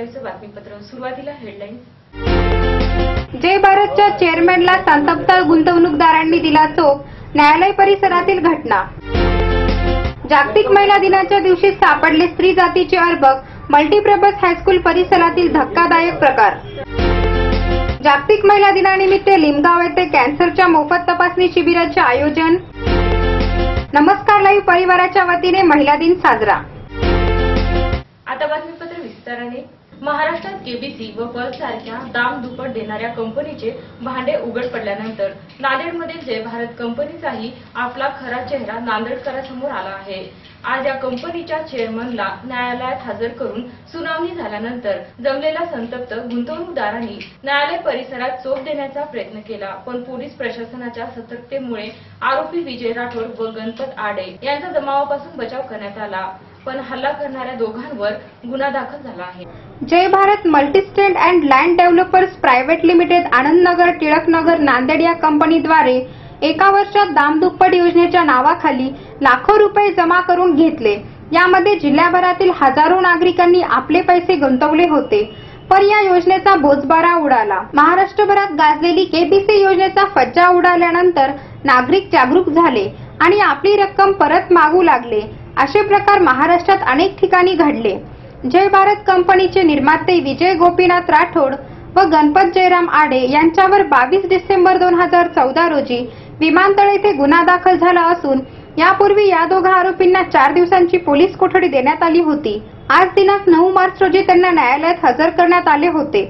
नमस्काराचं बातमीपत्र। सुरुवातीला हेडलाईन। जय भारतच्या चेअरमॅनला संतप्त गुंतवणूकदारांनी दिला चोप, न्यायालय परिसरातील घटना। जागतिक महिला दिनाच्या दिवशी सापडले स्त्री जातीचे अर्भक, मल्टीपर्पज हायस्कूल परिसरातील धक्कादायक प्रकार। जागतिक महिला दिनानिमित्त लिमगाव येथे कॅन्सरच्या मोफत तपासणी शिबिराचे आयोजन। नमस्कार लाईव्ह परिवाराच्या वतीने महिला दिन साजरा। आता बातमीपत्र विस्ताराने। महाराष्ट्रात केबीसी व पल्स सारख्या दाम दुप्पट देणाऱ्या कंपनीचे भांडे उघड पडल्यानंतर नांदेडमधील जय भारत कंपनीचाही आपला खरा चेहरा नांदेडकरांसमोर आला आहे। आज या कंपनीच्या चेअरमनला न्यायालयात हजर करून सुनावणी झाल्यानंतर जमलेल्या संतप्त गुंतवणूकदारांनी न्यायालय परिसरात चोप देण्याचा प्रयत्न केला, पण पोलीस प्रशासनाच्या सतर्कतेमुळे आरोपी विजय राठोड व गणपत आडे यांचा जमावापासून बचाव करण्यात आला, पण हल्ला करणाऱ्या दोघांवर गुन्हा दाखल झाला आहे। Jay Bharat multistate and land developers private limited Anandnagar Tilaknagar Nanded या कंपनीद्वारे एका वर्षात दामदुप्पट योजनेच्या नावाखाली लाखो रुपये जमा करून घेतले। यामध्ये जिल्ह्याभरातील हजारो नागरिकांनी आपले पैसे गुंतवले होते, पण या योजनेचा बोजबारा उडाला। महाराष्ट्रभरात गाजलेली केबीसी योजनेचा फज्जा उडाल्यानंतर नागरिक जागरूक झाले आणि आपली रक्कम परत मागू लागले। असे प्रकार महाराष्ट्रात अनेक ठिकाणी घडले। जय भारत कंपनीचे निर्माते विजय गोपीनाथ राठोड व गणपत जयराम आडे यांच्यावर 22 डिसेंबर 2014 रोजी विमानतळ येथे गुन्हा दाखल झाला असून यापूर्वी या दोघा आरोपींना 4 दिवसांची पोलीस कोठडी देण्यात आली होती। आज दिनांक 9 मार्च रोजी त्यांना न्यायालयात हजर करण्यात आले होते,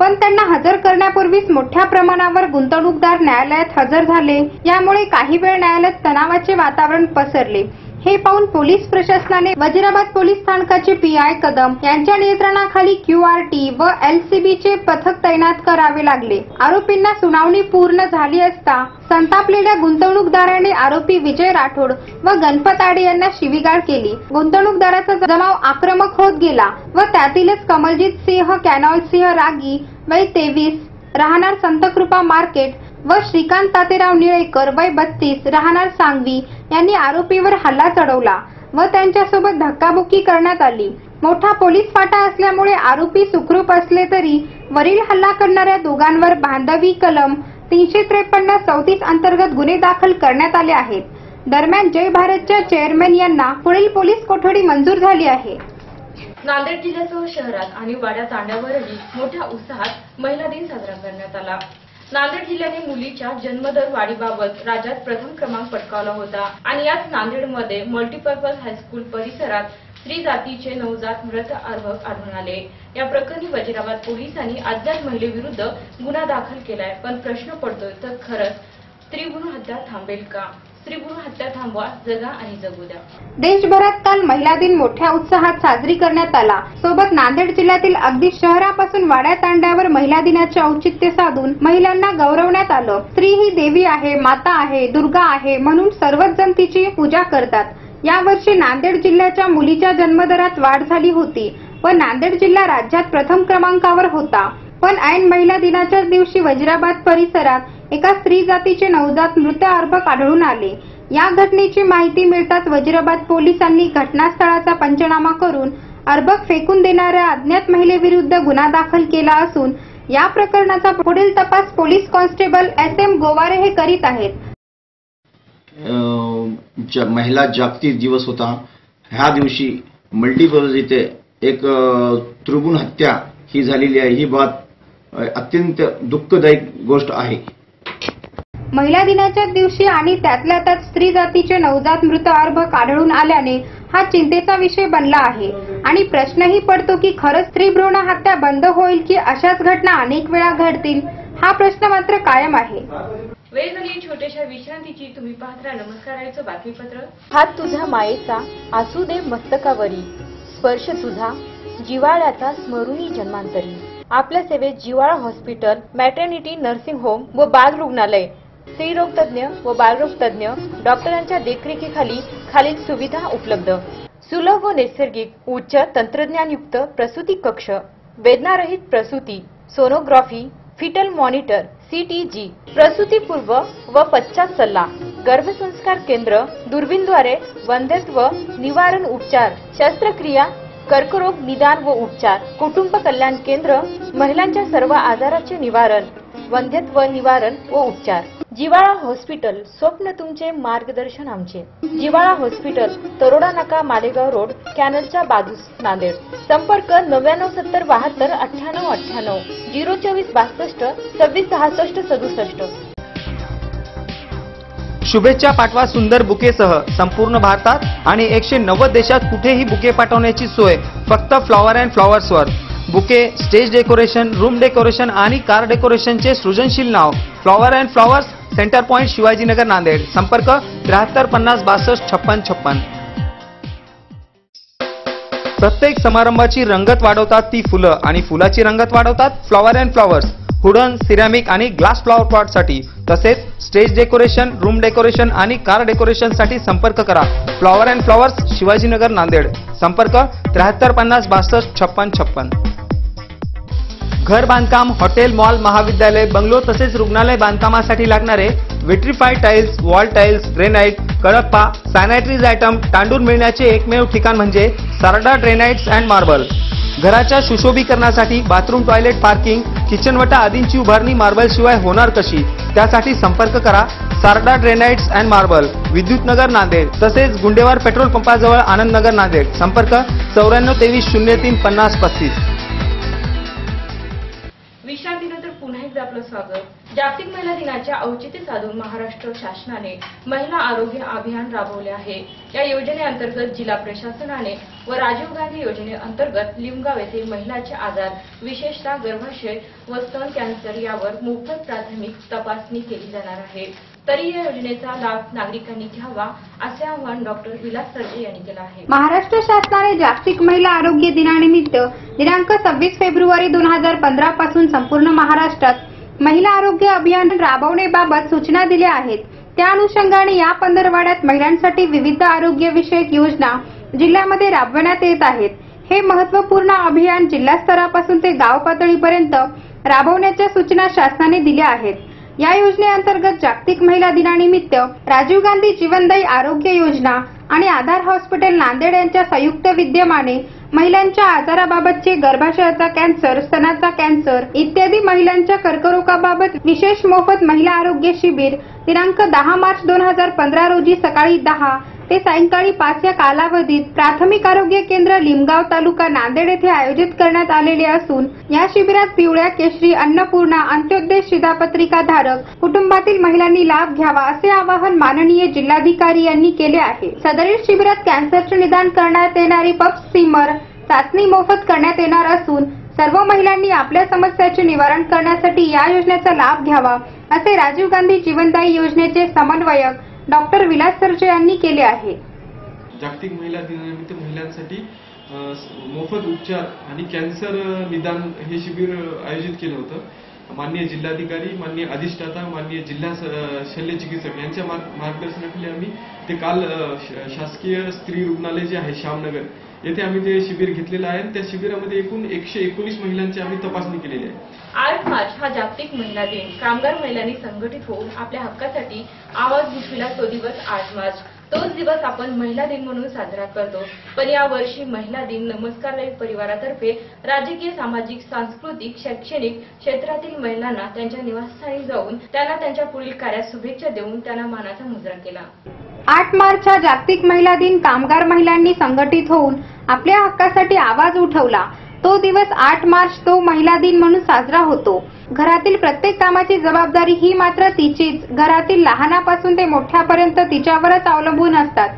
पण त्यांना हजर करण्यापूर्वीच मोठ्या प्रमाणावर गुंतवणूकदार न्यायालयात हजर झाले। यामुळे काही वेळ न्यायालयात तणावाचे वातावरण पसरले। हे पाहून पोलीस प्रशासनाने वजिराबाद पोलीस स्थानकाचे पीआय कदम यांच्या नियंत्रणाखाली क्यूआरटी व एलसीबीचे पथक तैनात करावे लागले। आरोपींना सुनावणी पूर्ण झाली असता संतापलेल्या गुंतवणूकदारांनी आरोपी विजय राठोड व गणपत आडे यांना शिवीगाळ केली। गुंतवणूकदाराचा जमाव आक्रमक होत गेला व त्यातीलच कमलजीत सिंह कॅनॉल सिंह रागी वय 23 राहणार संतकृपा मार्केट व श्रीकांत तातेराव निळेकर वय 32 राहणार सांगवी यांनी आरोपीवर हल्ला चढवला व त्यांच्यासोबत धक्काबुक्की करण्यात आली। मोठा पोलीस फाटा असल्यामुळे आरोपी सुखरूप असले तरी वरील हल्ला करणाऱ्या दोघांवर बांधवी कलम 353 34 अंतर्गत गुन्हे दाखल करण्यात आले आहेत। दरम्यान जय भारतच्या चेअरमॅन यांना पुढील पोलीस कोठडी मंजूर झाली आहे। नांदेड जिल्ह्यासह शहरात आणि वाड्या तांड्यावरही मोठ्या उत्साहात महिला दिन साजरा करण्यात आला। नांदेड जिल्ह्याने मुलीच्या जन्मदर वाढीबाबत राज्यात प्रथम क्रमांक पटकावला होता आणि याच नांदेडमध्ये मल्टीपर्पज हायस्कूल परिसरात स्त्री जातीचे नवजात मृत अर्भक आढळून आले। या प्रकरणी वजिराबाद पोलिसांनी अज्ञात महिलेविरुद्ध गुन्हा दाखल केलाय, पण प्रश्न पडतोय तर खरंच स्त्रीभ्रूण हत्या थांबेल का? स्त्रीभ्रूण हत्या थांबवा, जगा आणि जगू द्या। देशभरात काल महिला दिन मोठ्या उत्साहात साजरी करण्यात आला। सोबत नांदेड जिल्ह्यातील अगदी शहरापासून वाड्या तांड्यावर महिला दिनाचे औचित्य साधून महिलांना गौरवण्यात आलं। स्त्री ही देवी आहे, माता आहे, दुर्गा आहे म्हणून सर्वच जण तिची पूजा करतात। यावर्षी नांदेड जिल्ह्याच्या मुलीच्या जन्मदरात वाढ झाली होती व नांदेड जिल्हा राज्यात प्रथम क्रमांकावर होता, पण ऐन महिला दिनाच्या दिवशी वजिराबाद परिसरात एका स्त्री जातीचे नवजात मृत अर्भक आढळून आले। या घटनेची माहिती मिळताच वजिराबाद पोलिसांनी घटनास्थळाचा पंचनामा करून अर्भक फेकून देणाऱ्या अज्ञात महिलेविरुद्ध गुन्हा दाखल केला असून या प्रकरणाचा पुढील तपास पोलीस कॉन्स्टेबल SM गोवारे हे करीत आहेत। महिला जागतिक दिवस होता। ह्या दिवशी मल्टीपर्पज इथे एक त्रिभुवन हत्या ही झालेली आहे। ही बात अत्यंत दुःखदायक गोष्ट आहे। महिला दिनाच्या दिवशी आणि त्यातल्या त्यात स्त्री जातीचे नवजात मृत अर्भक आढळून आल्याने हा चिंतेचा विषय बनला आहे आणि प्रश्नही पडतो की खरंच स्त्री भ्रूण हत्या बंद होईल की अशाच घटना अनेक वेळा घडतील, हा प्रश्न मात्र कायम आहे। वेळ झाली छोट्याशा विश्रांतीची। तुम्ही पाहत राहा नमस्काराचं बातमीपत्र। हात तुझ्या मायेचा असू दे मस्तकावरी, स्पर्श तुझा जिव्हाळ्याचा स्मरुनी जन्मांतरी। आपल्या सेवेत जिव्हाळा हॉस्पिटल, मॅटर्निटी नर्सिंग होम व बाल रुग्णालय, स्त्रीरोग तज्ञ व बालरोग तज्ञ डॉक्टरांच्या देखरेखीखाली खालील सुविधा उपलब्ध। सुलभ व नैसर्गिक उच्च तंत्रज्ञानयुक्त प्रसूती कक्ष, वेदनारहित प्रसूती, सोनोग्राफी, फिटल मॉनिटर, CTG, प्रसूतीपूर्व व पश्चात सल्ला, गर्भसंस्कार केंद्र, दुर्बीणद्वारे वंध्यत्व निवारण उपचार, शस्त्रक्रिया कर्करोग निदान व उपचार, कुटुंब कल्याण केंद्र, महिलांच्या सर्व आजाराचे निवारण, वंध्यत्व निवारण व उपचार. जिवाळा हॉस्पिटल, स्वप्न तुमचे, मार्गदर्शन आमचे. जिवाळा हॉस्पिटल, तरोडा नाका, मालेगाव रोड, कॅनलच्या बाजूस, नांदेड. संपर्क 9970729898, 02462 2666 67. शुभेच्छा पाठवा सुंदर बुकेसह. संपूर्ण भारतात आणि 190 देशात कुठेही बुके पाठवण्याची सोय फक्त फ्लॉवर अँड फ्लॉवर्सवर. Bouquet, stage decoration, room decoration आणि कार डेकोरेशनचे सृजनशील नाव flower and flowers, centre point, Shivajinagar, Nanded. संपर्क 73 50 62 56 56. प्रत्येक समारंभाची रंगत वाढवतात ती फुलं आणि फुलाची रंगत वाढवतात flower and flowers. Wooden, ceramic आणि ग्लास फ्लॉवर पॉटसाठी तसेच स्टेज डेकोरेशन, रूम डेकोरेशन आणि कार डेकोरेशन साठी संपर्क करा. Flower and flowers, Shivajinagar, Nanded. संपर्क 73 50 62 56 56. घर बांधकाम, हॉटेल, मॉल, महाविद्यालय, बंगलो तसेच रुग्णालय बांधकामासाठी लागणारे vitrified tiles, wall tiles, granite, Kadappa, sanitaries items, तांडून मिळण्याचे एकमेव ठिकाण म्हणजे सारडा ग्रेनाइट्स अँड मार्बल. घराच्या सुशोभीकरणासाठी बाथरूम, टॉयलेट, पार्किंग, किचन वटा आदींची उभारणी मार्बल शिवाय होणार कशी? त्यासाठी संपर्क करा Sarda granites and marble, Vidyutnagar, Nanded. तसेच गुंडेवार पेट्रोल पंपाजवळ, आनंदनगर, नांदेड. संपर्क 94 23 03 50 35. विश्रांतीनंतर पुन्हा एकदा आपलं स्वागत. जागतिक महिला दिनाच्या औचित्य साधून महाराष्ट्र शासनाने महिला आरोग्य अभियान राबवले आहे. या योजनेअंतर्गत जिल्हा प्रशासनाने व राजीव गांधी योजनेअंतर्गत लिमगाव येथे महिलांचे आजार, विशेषतः गर्भाशय व स्तन कॅन्सर यावर मोफत प्राथमिक तपासणी केली जाणार आहे. तरी या योजनेचा लाभ नागरिकांनी घ्यावा असे आवाहन डॉक्टर विलास सरजे यांनी केले आहे. महाराष्ट्र शासनाने जागतिक महिला आरोग्य दिनानिमित्त दिनांक 26 फेब्रुवारी 2015 पासून संपूर्ण महाराष्ट्रात महिला आरोग्य अभियान राबवण्याबाबत सूचना दिल्या आहेत. त्या अनुषंगाने या पंधरवड्यात महिलांसाठी विविध आरोग्य विषयक योजना जिल्ह्यामध्ये राबवण्यात येत आहेत. हे महत्त्वपूर्ण अभियान जिल्हा स्तरापासून ते गाव पातळीपर्यंत राबवण्याच्या सूचना शासनाने दिल्या आहेत. या योजनेअंतर्गत जागतिक महिला दिनानिमित्त राजीव गांधी जीवनदायी आरोग्य योजना आणि आधार हॉस्पिटल नांदेड यांच्या संयुक्त विद्यमाने महिलांच्या आजाराबाबतचे गर्भाशयाचा कॅन्सर, स्तनाचा कॅन्सर इत्यादी महिलांच्या कर्करोगाबाबत विशेष मोफत महिला आरोग्य शिबिर दिनांक 10 मार्च 2015 रोजी सकाळी 10 ते सायंकाळी 5 या कालावधीत प्राथमिक आरोग्य केंद्र लिमगाव तालुका नांदेड येथे आयोजित करण्यात आलेले असून या शिबिरात पिवळ्या केशरी, अन्नपूर्णा, अंत्योदय शिधापत्रिका धारक कुटुंबातील महिलांनी लाभ घ्यावा असे आवाहन माननीय जिल्हाधिकारी यांनी केले आहे. सदरील शिबिरात कॅन्सरचे निदान करण्यात येणारी पप्स स्टीमर चाचणी मोफत करण्यात येणार असून सर्व महिलांनी आपल्या समस्याचे निवारण करण्यासाठी या योजनेचा लाभ घ्यावा असे राजीव गांधी जीवनदायी योजनेचे समन्वयक डॉक्टर विलास सरजे यांनी केले आहे. जागतिक महिला दिनानिमित्त महिलांसाठी मोफत उपचार आणि कॅन्सर निदान हे शिबिर आयोजित केलं होतं. माननीय जिल्हाधिकारी, माननीय अधिष्ठाता, माननीय जिल्हा शल्य चिकित्सक यांच्या मार्गदर्शनाखाली आम्ही ते काल शासकीय स्त्री रुग्णालय जे आहे श्यामनगर येथे आम्ही ते शिबिर घेतलेलं आहे. त्या शिबिरामध्ये एकूण 119 महिलांची आम्ही तपासणी केलेली आहे. 8 मार्च हा जागतिक महिला दिन. कामगार महिलांनी संघटित होऊन आपल्या हक्कासाठी आवाज उठविला तो दिवस 8 मार्च. तोच दिवस आपण महिला दिन म्हणून साजरा करतो. पण या वर्षी महिला दिन नमस्कार लाईव्ह परिवारातर्फे राजकीय, सामाजिक, सांस्कृतिक, शैक्षणिक क्षेत्रातील महिलांना त्यांच्या निवासस्थानी जाऊन त्यांना त्यांच्या पुढील कार्यात शुभेच्छा देऊन त्यांना मानाचा मुजरा केला. 8 मार्च हा जागतिक महिला दिन. कामगार महिलांनी संघटित होऊन आपल्या हक्कासाठी आवाज उठवला तो दिवस 8 मार्च तो महिला दिन म्हणून साजरा होतो. घरातील प्रत्येक कामाची जबाबदारी ही मात्र तिचीच. घरातील लहानापासून ते मोठ्यापर्यंत तिच्यावरच अवलंबून असतात.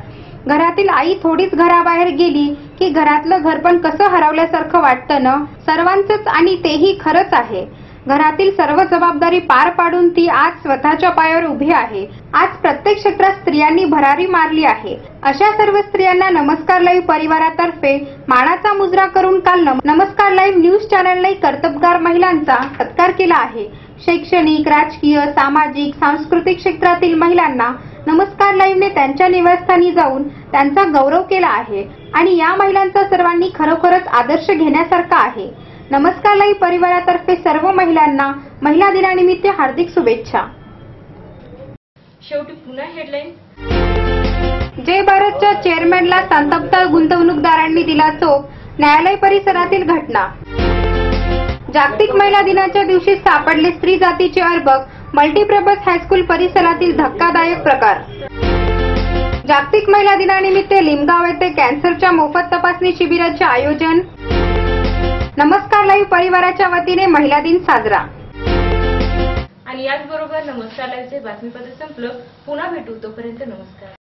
घरातील आई थोडीच घराबाहेर गेली की घरातलं घर पण कसं हरवल्यासारखं वाटतं ना. सर्वांचंच आणि तेही खरंच आहे. घरातील सर्व जबाबदारी पार पाडून ती आज स्वतःच्या पायावर उभी आहे. आज प्रत्येक क्षेत्रात स्त्रियांनी भरारी मारली आहे. अशा सर्व स्त्रियांना नमस्कार लाईव्ह परिवारातर्फे मानाचा मुजरा करून काल नमस्कार लाईव्ह न्यूज चॅनलने कर्तबगार महिलांचा सत्कार केला आहे. शैक्षणिक, राजकीय, सामाजिक, सांस्कृतिक क्षेत्रातील महिलांना नमस्कार लाईव्हने त्यांच्या निवासस्थानी जाऊन त्यांचा गौरव केला आहे आणि या महिलांचा सर्वांनी खरोखरच आदर्श घेण्यासारखा आहे. नमस्कार लाईव्ह परिवारातर्फे सर्व महिलांना महिला दिनानिमित्त हार्दिक शुभेच्छा. शेवटी पुन्हा हेडलाईन. जय भारतच्या चेअरमॅनला संतप्त गुंतवणूकदारांनी दिला चोप. न्यायालय परिसरातील घटना. जागतिक महिला दिनाच्या दिवशी सापडले स्त्री जातीचे अर्भक. मल्टीपर्पज हायस्कूल परिसरातील धक्कादायक प्रकार. जागतिक महिला दिनानिमित्त लिमगाव येथे कॅन्सरच्या मोफत तपासणी शिबिराचे आयोजन. नमस्कार लाईव्ह परिवाराच्या वतीने महिला दिन साजरा. आणि याचबरोबर नमस्कार लाईव्हचे बातमीपत्र संपलं. पुन्हा भेटू, तोपर्यंत नमस्कार.